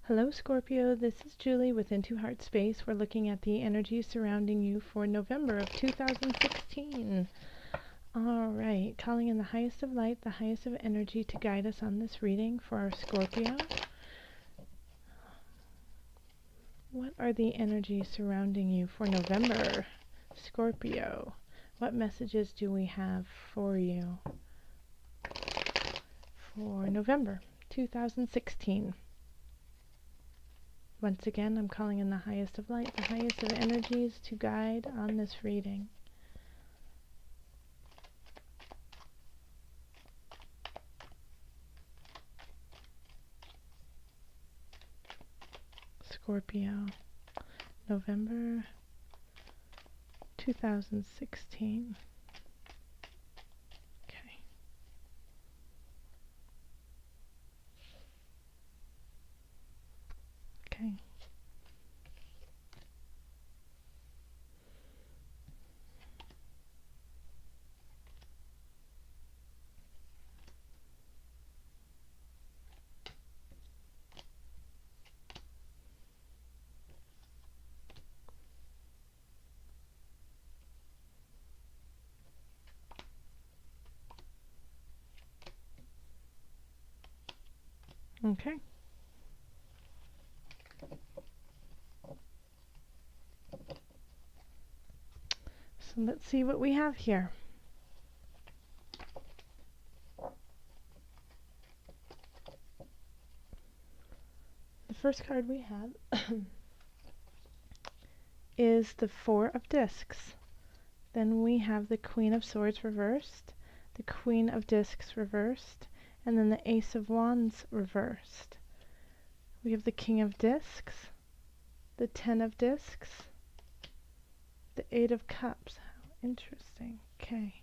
Hello Scorpio, this is Julie with Into Heartspace. We're looking at the energy surrounding you for November of 2016. Alright, calling in the highest of light, the highest of energy to guide us on this reading for our Scorpio. What are the energies surrounding you for November, Scorpio? What messages do we have for you for November 2016? Once again, I'm calling in the highest of light, the highest of energies to guide on this reading. Scorpio, November 2016. Okay. Okay. Okay. So let's see what we have here. The first card we have is the Four of Discs. Then we have the Queen of Swords reversed, the Queen of Discs reversed, and then the Ace of Wands reversed. We have the King of Discs, the Ten of Discs, the Eight of Cups. How interesting. Okay.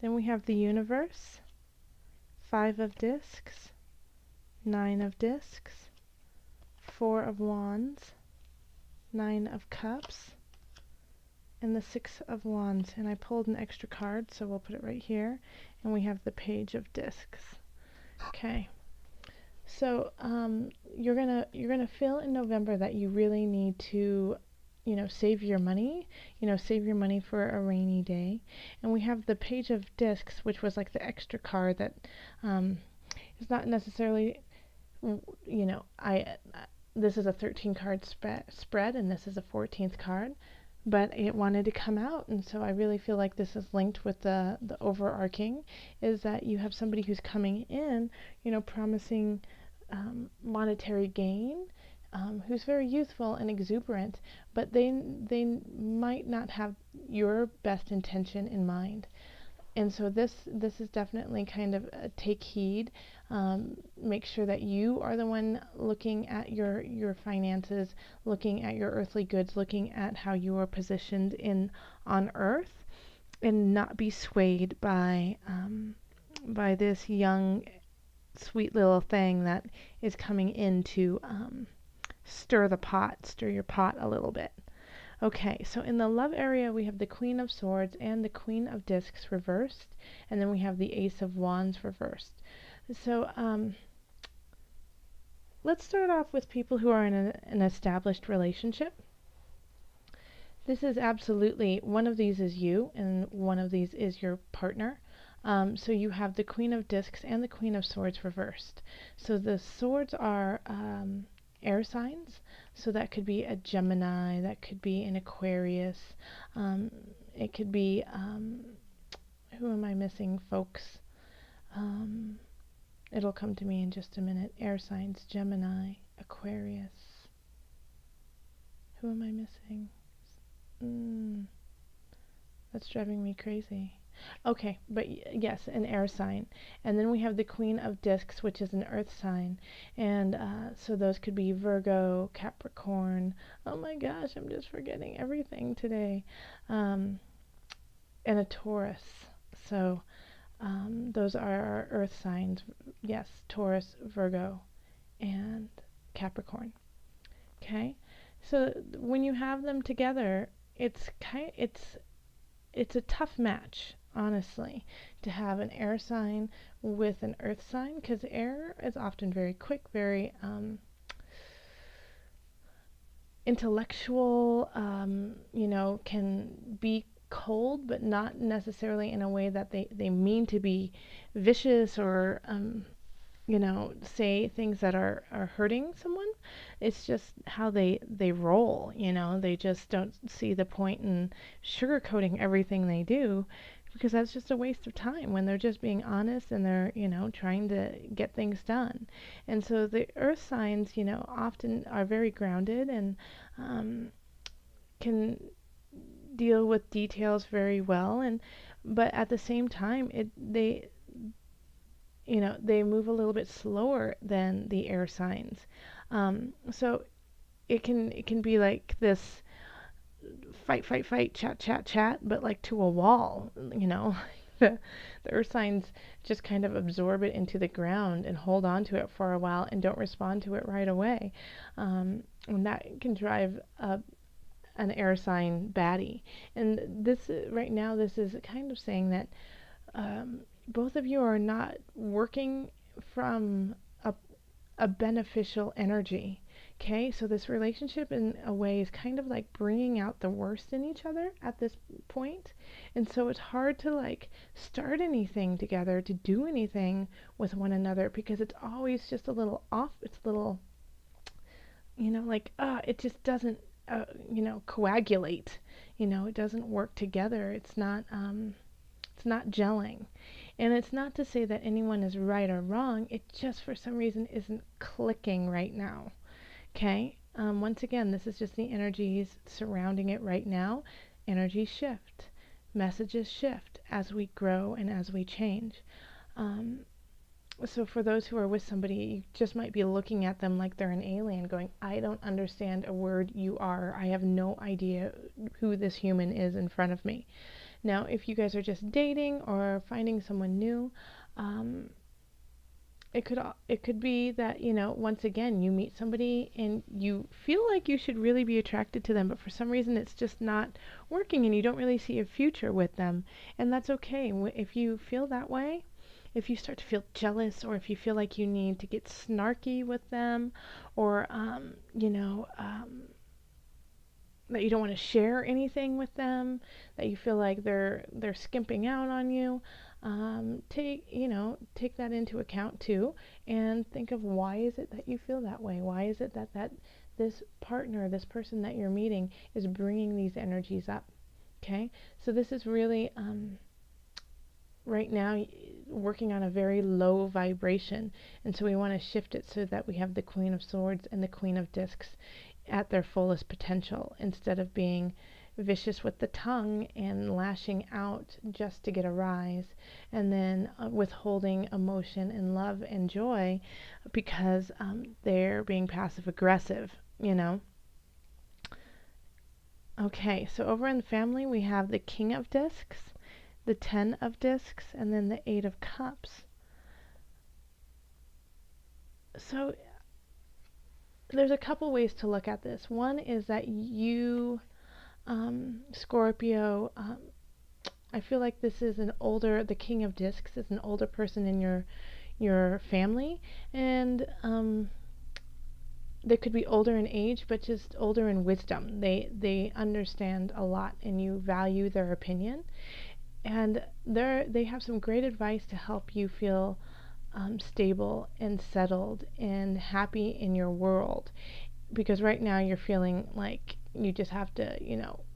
Then we have the Universe, Five of Discs, Nine of Discs, Four of Wands, Nine of Cups, and the Six of Wands. And I pulled an extra card, so we'll put it right here. And we have the Page of Discs. Okay. So you're gonna feel in November that you really need to, save your money. Save your money for a rainy day. And we have the Page of Discs, which was like the extra card that is not necessarily, this is a 13 card spread, and this is a 14th card. But it wanted to come out, and so I really feel like this is linked with the overarching, is that you have somebody who's coming in, promising monetary gain, who's very youthful and exuberant, but they might not have your best intention in mind. And so this is definitely kind of take heed. Make sure that you are the one looking at your finances, looking at your earthly goods, looking at how you are positioned on earth, and not be swayed by this young, sweet little thing that is coming in to stir your pot a little bit. Okay, so in the love area, we have the Queen of Swords and the Queen of Discs reversed, and then we have the Ace of Wands reversed. So let's start off with people who are in an established relationship. This is absolutely, one of these is you, and one of these is your partner. So you have the Queen of Discs and the Queen of Swords reversed. So the swords are air signs, so that could be a Gemini, that could be an Aquarius, it could be, who am I missing, folks? It'll come to me in just a minute. Air signs, Gemini, Aquarius. Who am I missing? That's driving me crazy. Okay, but yes, an air sign. And then we have the Queen of Discs, which is an earth sign. And so those could be Virgo, Capricorn. Oh my gosh, I'm just forgetting everything today. And a Taurus. So those are our earth signs. Yes, Taurus, Virgo, and Capricorn. Okay? So when you have them together, it's a tough match. honestly, to have an air sign with an earth sign, because air is often very quick, very intellectual, can be cold, but not necessarily in a way that they mean to be vicious or say things that are hurting someone. It's just how they roll, they just don't see the point in sugarcoating everything they do, because that's just a waste of time when they're just being honest and they're, trying to get things done. And so the earth signs, often are very grounded and can deal with details very well, and but at the same time they move a little bit slower than the air signs. So it can be like this fight, fight, fight, chat, chat, chat, but like to a wall. The earth signs just kind of absorb it into the ground and hold on to it for a while and don't respond to it right away. And that can drive an air sign batty. And this right now, this is kind of saying that both of you are not working from a beneficial energy. Okay, so this relationship in a way is kind of like bringing out the worst in each other at this point. And so it's hard to like start anything together, to do anything with one another, because it's always just a little off. It's a little, it just doesn't, coagulate. It doesn't work together. It's not gelling. And it's not to say that anyone is right or wrong. It just for some reason isn't clicking right now. Okay? Once again, this is just the energies surrounding it right now. Energies shift. Messages shift as we grow and as we change. So for those who are with somebody, you just might be looking at them like they're an alien, going, I don't understand a word you are. I have no idea who this human is in front of me. Now, if you guys are just dating or finding someone new, it could be that, once again, you meet somebody and you feel like you should really be attracted to them, but for some reason it's just not working and you don't really see a future with them. And that's okay. If you feel that way, if you start to feel jealous, or if you feel like you need to get snarky with them, or that you don't want to share anything with them, that you feel like they're skimping out on you, take that into account too, and think of, why is it that you feel that way? Why is it that this partner, this person that you're meeting, is bringing these energies up? Okay, so this is really right now working on a very low vibration, and so we want to shift it so that we have the Queen of Swords and the Queen of Discs at their fullest potential, instead of being vicious with the tongue and lashing out just to get a rise, and then withholding emotion and love and joy because they're being passive aggressive. Okay, so over in the family we have the King of Discs, the 10 of Discs, and then the 8 of Cups. So there's a couple ways to look at this. One is that you, Scorpio, I feel like this is the King of Discs is an older person in your family, and they could be older in age, but just older in wisdom. They understand a lot, and you value their opinion. And they have some great advice to help you feel stable and settled and happy in your world. Because right now you're feeling like you just have to,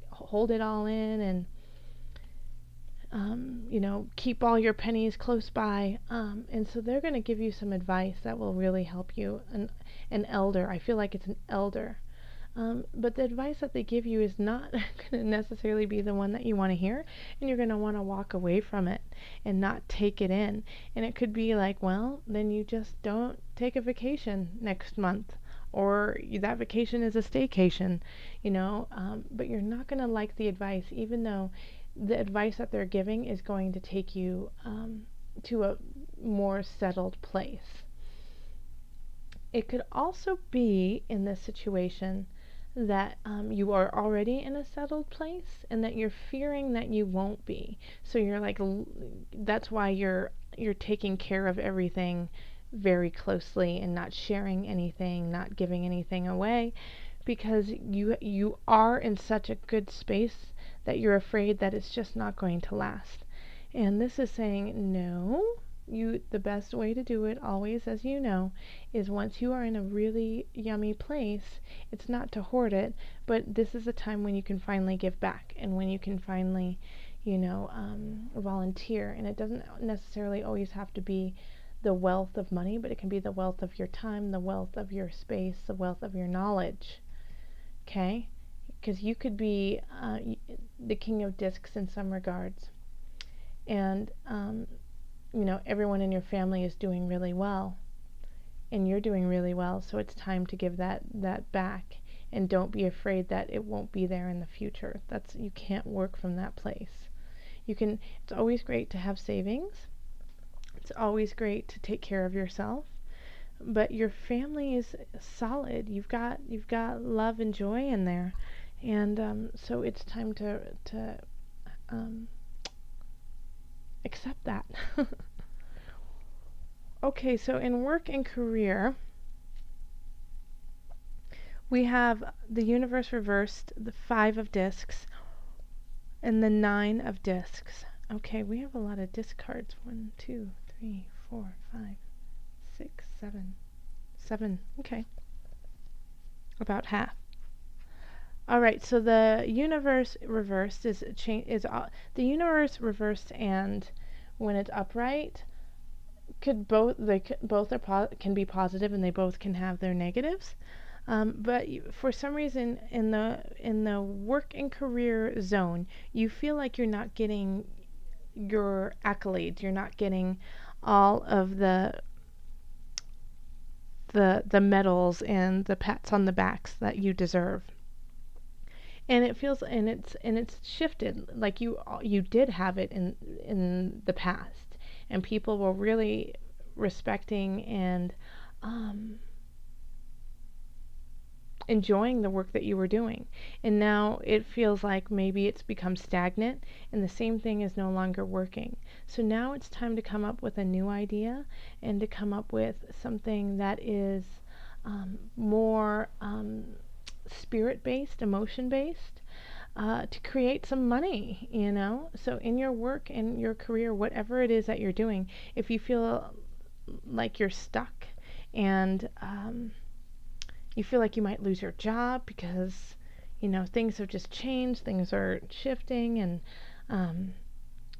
hold it all in and, keep all your pennies close by. And so they're going to give you some advice that will really help you. An elder, I feel like it's an elder. But the advice that they give you is not going to necessarily be the one that you want to hear, and you're going to want to walk away from it and not take it in. And it could be like, well, then you just don't take a vacation next month, or that vacation is a staycation, but you're not going to like the advice, even though the advice that they're giving is going to take you to a more settled place. It could also be in this situation that you are already in a settled place and that you're fearing that you won't be. So you're like, that's why you're taking care of everything very closely and not sharing anything, not giving anything away, because you are in such a good space that you're afraid that it's just not going to last. And this is saying, no, the best way to do it always, as you know, is once you are in a really yummy place, it's not to hoard it, but this is a time when you can finally give back and when you can finally, volunteer. And it doesn't necessarily always have to be the wealth of money, but it can be the wealth of your time, the wealth of your space, the wealth of your knowledge. Okay? Because you could be the king of discs in some regards. And everyone in your family is doing really well, and you're doing really well, so it's time to give that back, and don't be afraid that it won't be there in the future. You can't work from that place. It's always great to have savings. It's always great to take care of yourself, but your family is solid. You've got love and joy in there, and so it's time to accept that. Okay, so in work and career, we have the universe reversed, the 5 of discs, and the 9 of discs. Okay, we have a lot of disc cards. 1, 2, 3, 4, 5, 6, 7. 7, okay. About half. Alright, so the universe reversed is the universe reversed, and when it's upright, can be positive, and they both can have their negatives. But for some reason in the work and career zone, you feel like you're not getting your accolades. You're not getting all of the medals and the pats on the backs that you deserve. And it feels, and it's shifted. Like you did have it in the past, and people were really respecting and enjoying the work that you were doing. And now it feels like maybe it's become stagnant, and the same thing is no longer working. So now it's time to come up with a new idea, and to come up with something that is more spirit-based, emotion-based, to create some money, So in your work and your career, whatever it is that you're doing, if you feel like you're stuck and you feel like you might lose your job because, things have just changed, things are shifting, and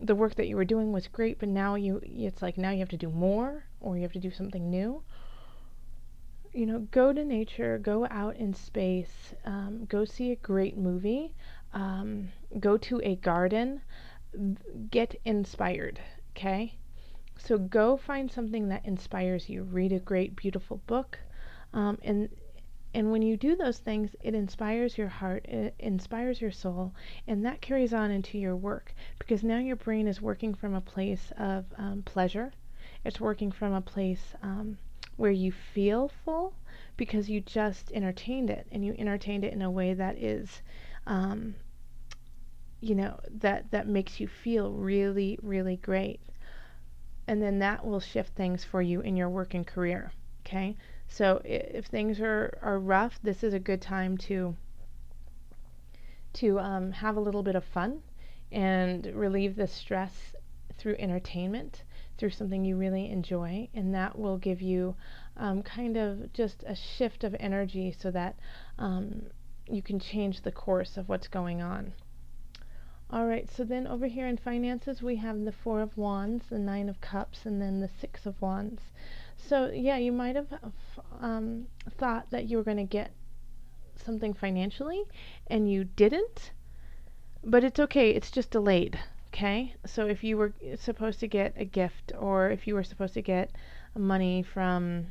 the work that you were doing was great, but now it's like now you have to do more, or you have to do something new. Go to nature, go out in space, go see a great movie, go to a garden, get inspired, okay? So go find something that inspires you. Read a great, beautiful book, and when you do those things, it inspires your heart, it inspires your soul, and that carries on into your work, because now your brain is working from a place of pleasure. It's working from a place where you feel full, because you just entertained it, and you entertained it in a way that is, that makes you feel really, really great. And then that will shift things for you in your work and career, okay? So if things are rough, this is a good time to have a little bit of fun and relieve the stress through entertainment, through something you really enjoy, and that will give you kind of just a shift of energy, so that you can change the course of what's going on. Alright, so then over here in finances, we have the 4 of Wands, the 9 of Cups, and then the 6 of Wands. So yeah, you might have thought that you were going to get something financially, and you didn't, but it's okay, it's just delayed, okay? So if you were supposed to get a gift, or if you were supposed to get money from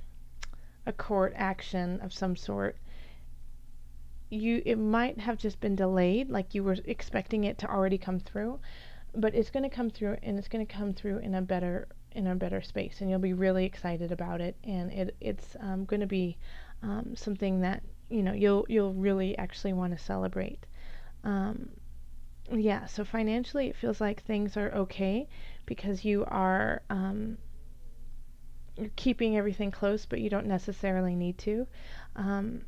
a court action of some sort, it might have just been delayed, like you were expecting it to already come through, but it's going to come through, and it's going to come through in a better space, and you'll be really excited about it, and it's going to be something that you'll really actually want to celebrate. Yeah, so financially it feels like things are okay because you're keeping everything close, but you don't necessarily need to. Um,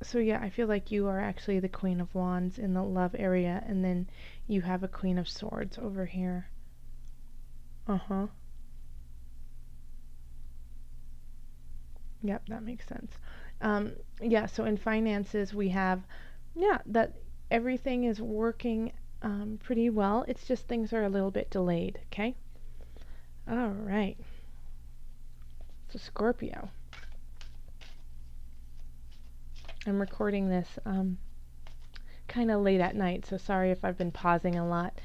so yeah, I feel like you are actually the Queen of Wands in the love area, and then you have a Queen of Swords over here. Uh-huh. Yep, that makes sense. Yeah, so in finances we have, yeah, that everything is working pretty well. It's just things are a little bit delayed, okay? All right. So Scorpio. I'm recording this kind of late at night, so sorry if I've been pausing a lot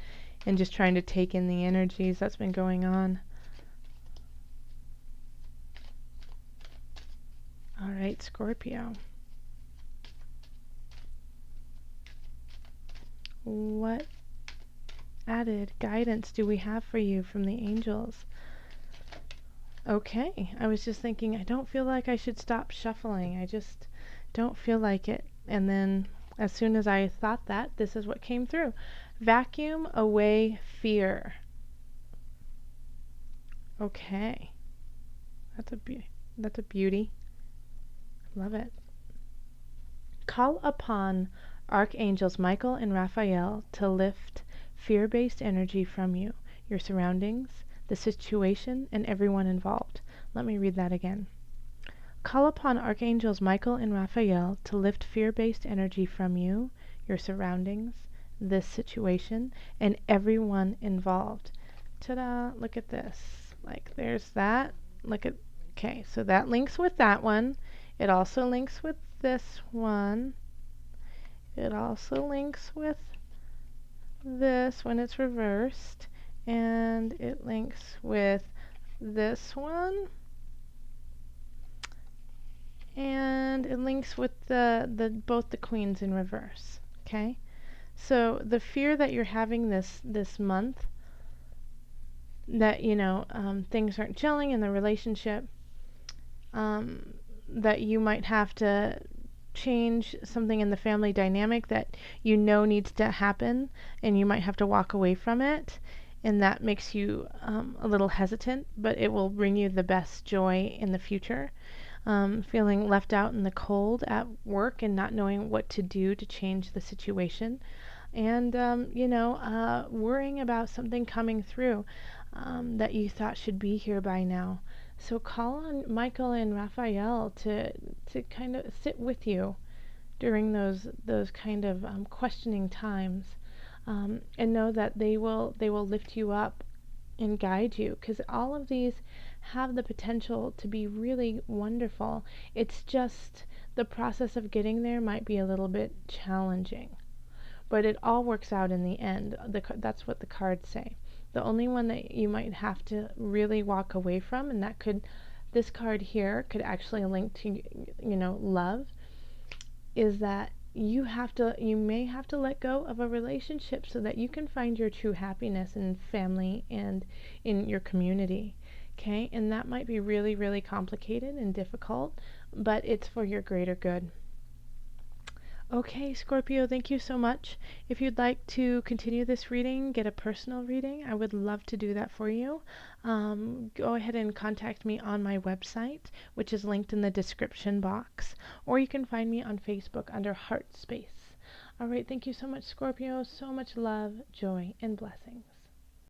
and just trying to take in the energies that's been going on. All right, Scorpio. What added guidance do we have for you from the angels? Okay, I was just thinking, I don't feel like I should stop shuffling. I just don't feel like it. And then as soon as I thought that, this is what came through. Vacuum away fear. Okay. That's a beauty. Love it. Call upon archangels Michael and Raphael to lift fear-based energy from you, your surroundings, the situation, and everyone involved. Let me read that again. Call upon archangels Michael and Raphael to lift fear-based energy from you, your surroundings, this situation, and everyone involved. Ta-da! Look at this. Like, there's that. Look at, okay, so that links with that one. It also links with this one. It also links with this when it's reversed. And it links with this one. And it links with both the queens in reverse. Okay? So the fear that you're having this month, that things aren't gelling in the relationship, that you might have to change something in the family dynamic that needs to happen, and you might have to walk away from it, and that makes you a little hesitant, but it will bring you the best joy in the future. Feeling left out in the cold at work and not knowing what to do to change the situation, and worrying about something coming through that you thought should be here by now. So call on Michael and Raphael to kind of sit with you during those kind of questioning times, and know that they will lift you up and guide you, because all of these have the potential to be really wonderful. It's just the process of getting there might be a little bit challenging, but it all works out in the end. That's what the cards say. The only one that you might have to really walk away from, and this card here could actually link to love, is that you may have to let go of a relationship so that you can find your true happiness in family and in your community. Okay? And that might be really, really complicated and difficult, but it's for your greater good. Okay, Scorpio, thank you so much. If you'd like to continue this reading, get a personal reading, I would love to do that for you. Go ahead and contact me on my website, which is linked in the description box, or you can find me on Facebook under Heartspace. All right, thank you so much, Scorpio. So much love, joy, and blessings.